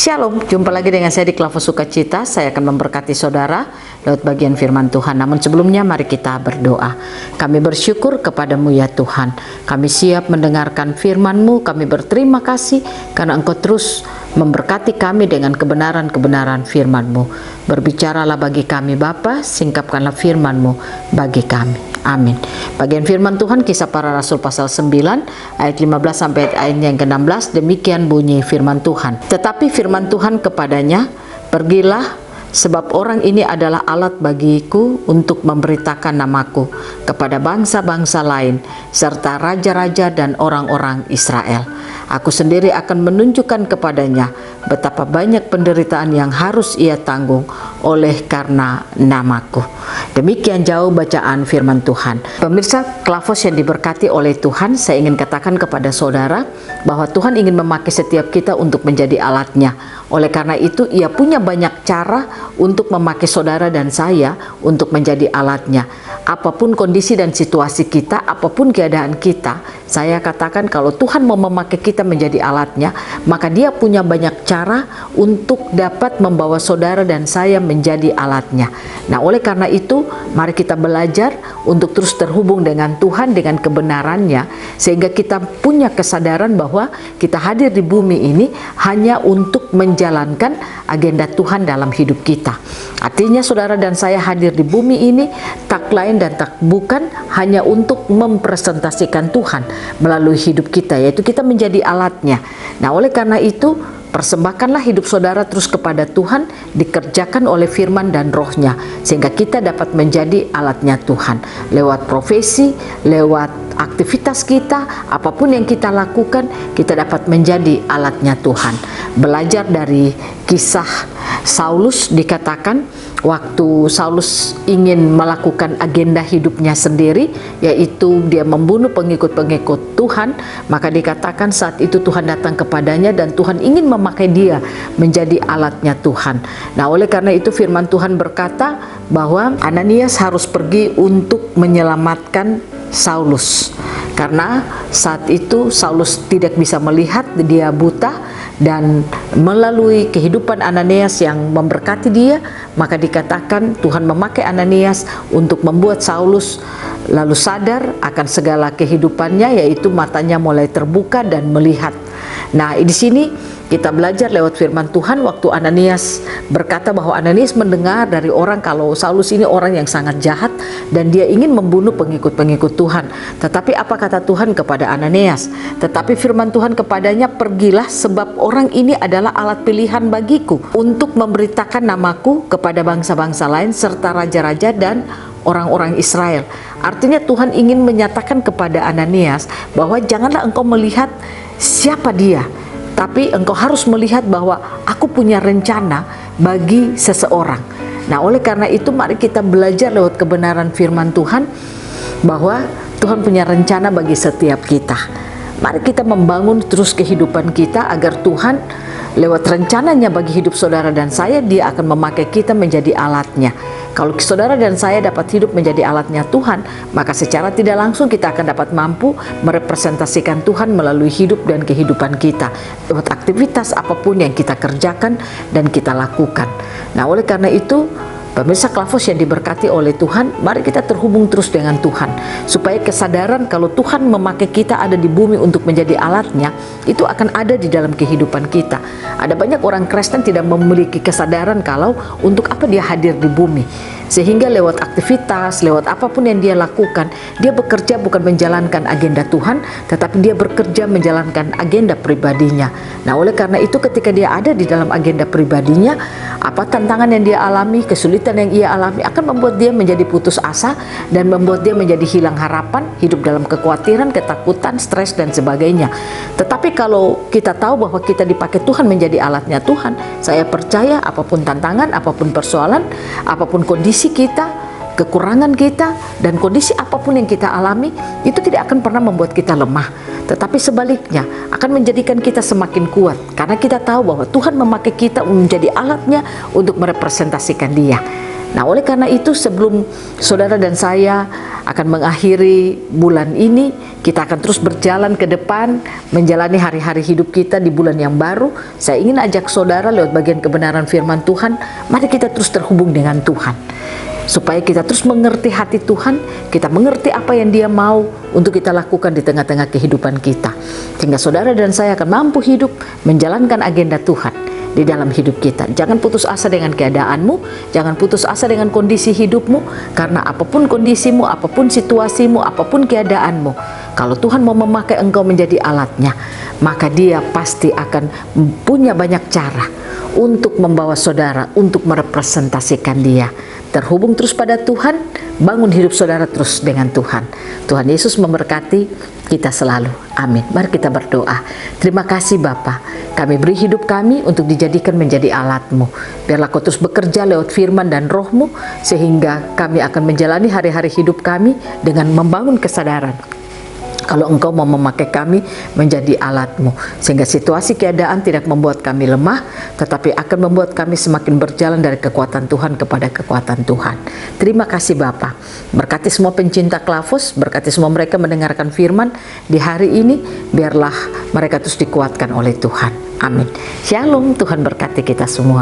Shalom, jumpa lagi dengan saya di Klavo Sukacita. Saya akan memberkati saudara lewat bagian firman Tuhan. Namun sebelumnya mari kita berdoa. Kami bersyukur kepadamu ya Tuhan. Kami siap mendengarkan firman-Mu. Kami berterima kasih karena Engkau terus memberkati kami dengan kebenaran-kebenaran firman-Mu. Berbicaralah bagi kami Bapa, singkapkanlah firman-Mu bagi kami. Amin. Bagian firman Tuhan Kisah Para Rasul pasal 9 ayat 15 sampai ayat yang ke-16. Demikian bunyi firman Tuhan. Tetapi firman Tuhan kepadanya, pergilah, sebab orang ini adalah alat bagiku untuk memberitakan namaku kepada bangsa-bangsa lain serta raja-raja dan orang-orang Israel. Aku sendiri akan menunjukkan kepadanya betapa banyak penderitaan yang harus ia tanggung oleh karena namaku. Demikian jauh bacaan firman Tuhan. Pemirsa Klavos yang diberkati oleh Tuhan, saya ingin katakan kepada saudara bahwa Tuhan ingin memakai setiap kita untuk menjadi alatnya. Oleh karena itu, ia punya banyak cara untuk memakai saudara dan saya untuk menjadi alatnya. Apapun kondisi dan situasi kita, apapun keadaan kita, saya katakan kalau Tuhan mau memakai kita menjadi alatnya, maka dia punya banyak cara untuk dapat membawa saudara dan saya menjadi alatnya. Nah, oleh karena itu, mari kita belajar untuk terus terhubung dengan Tuhan, dengan kebenarannya, sehingga kita punya kesadaran bahwa kita hadir di bumi ini hanya untuk menjalankan agenda Tuhan dalam hidup kita. Artinya saudara dan saya hadir di bumi ini tak lain dan tak bukan hanya untuk mempresentasikan Tuhan melalui hidup kita, yaitu kita menjadi alatnya. Nah, oleh karena itu, persembahkanlah hidup saudara terus kepada Tuhan, dikerjakan oleh firman dan rohnya, sehingga kita dapat menjadi alatnya Tuhan. Lewat profesi, lewat aktivitas kita, apapun yang kita lakukan, kita dapat menjadi alatnya Tuhan. Belajar dari kisah Saulus, dikatakan waktu Saulus ingin melakukan agenda hidupnya sendiri, yaitu dia membunuh pengikut-pengikut Tuhan, maka dikatakan saat itu Tuhan datang kepadanya dan Tuhan ingin memakai dia menjadi alatnya Tuhan. Nah, oleh karena itu firman Tuhan berkata bahwa Ananias harus pergi untuk menyelamatkan Saulus, karena saat itu Saulus tidak bisa melihat, dia buta, dan melalui kehidupan Ananias yang memberkati dia, maka dikatakan Tuhan memakai Ananias untuk membuat Saulus lalu sadar akan segala kehidupannya, yaitu matanya mulai terbuka dan melihat. Nah, di sini kita belajar lewat firman Tuhan waktu Ananias berkata bahwa Ananias mendengar dari orang kalau Saulus ini orang yang sangat jahat dan dia ingin membunuh pengikut-pengikut Tuhan. Tetapi apa kata Tuhan kepada Ananias? Tetapi firman Tuhan kepadanya, pergilah sebab orang ini adalah alat pilihan bagiku untuk memberitakan namaku kepada bangsa-bangsa lain serta raja-raja dan orang-orang Israel. Artinya Tuhan ingin menyatakan kepada Ananias bahwa janganlah engkau melihat siapa dia, tapi engkau harus melihat bahwa aku punya rencana bagi seseorang. Nah, oleh karena itu mari kita belajar lewat kebenaran firman Tuhan bahwa Tuhan punya rencana bagi setiap kita. Mari kita membangun terus kehidupan kita agar Tuhan lewat rencananya bagi hidup saudara dan saya, dia akan memakai kita menjadi alatnya. Kalau saudara dan saya dapat hidup menjadi alatnya Tuhan, maka secara tidak langsung kita akan dapat mampu merepresentasikan Tuhan melalui hidup dan kehidupan kita, lewat aktivitas apapun yang kita kerjakan dan kita lakukan. Nah, oleh karena itu, pemirsa Klavos yang diberkati oleh Tuhan, mari kita terhubung terus dengan Tuhan, supaya kesadaran kalau Tuhan memakai kita ada di bumi untuk menjadi alatnya, itu akan ada di dalam kehidupan kita. Ada banyak orang Kristen tidak memiliki kesadaran kalau untuk apa dia hadir di bumi, sehingga lewat aktivitas, lewat apapun yang dia lakukan, dia bekerja bukan menjalankan agenda Tuhan, tetapi dia bekerja menjalankan agenda pribadinya. Nah, oleh karena itu ketika dia ada di dalam agenda pribadinya, apa tantangan yang dia alami, kesulitan yang ia alami akan membuat dia menjadi putus asa dan membuat dia menjadi hilang harapan, hidup dalam kekhawatiran, ketakutan, stres dan sebagainya. Tetapi kalau kita tahu bahwa kita dipakai Tuhan menjadi alatnya Tuhan, saya percaya apapun tantangan, apapun persoalan, apapun kondisi kita, kekurangan kita, dan kondisi apapun yang kita alami, itu tidak akan pernah membuat kita lemah, tetapi sebaliknya akan menjadikan kita semakin kuat, karena kita tahu bahwa Tuhan memakai kita menjadi alatnya untuk merepresentasikan dia. Nah, oleh karena itu sebelum saudara dan saya akan mengakhiri bulan ini, kita akan terus berjalan ke depan menjalani hari-hari hidup kita di bulan yang baru. Saya ingin ajak saudara lewat bagian kebenaran firman Tuhan, mari kita terus terhubung dengan Tuhan, supaya kita terus mengerti hati Tuhan, kita mengerti apa yang Dia mau untuk kita lakukan di tengah-tengah kehidupan kita, sehingga saudara dan saya akan mampu hidup menjalankan agenda Tuhan di dalam hidup kita. Jangan putus asa dengan keadaanmu, jangan putus asa dengan kondisi hidupmu, karena apapun kondisimu, apapun situasimu, apapun keadaanmu, kalau Tuhan mau memakai engkau menjadi alatnya, maka Dia pasti akan punya banyak cara untuk membawa saudara, untuk merepresentasikan Dia. Terhubung terus pada Tuhan, bangun hidup saudara terus dengan Tuhan. Tuhan Yesus memberkati kita selalu. Amin. Mari kita berdoa. Terima kasih Bapa, kami beri hidup kami untuk dijadikan menjadi alat-Mu. Biarlah Kau terus bekerja lewat firman dan Roh-Mu, sehingga kami akan menjalani hari-hari hidup kami dengan membangun kesadaran kalau Engkau mau memakai kami menjadi alat-Mu, sehingga situasi keadaan tidak membuat kami lemah, tetapi akan membuat kami semakin berjalan dari kekuatan Tuhan kepada kekuatan Tuhan. Terima kasih Bapa. Berkati semua pencinta Klafos, berkati semua mereka mendengarkan firman di hari ini, biarlah mereka terus dikuatkan oleh Tuhan. Amin. Shalom, Tuhan berkati kita semua.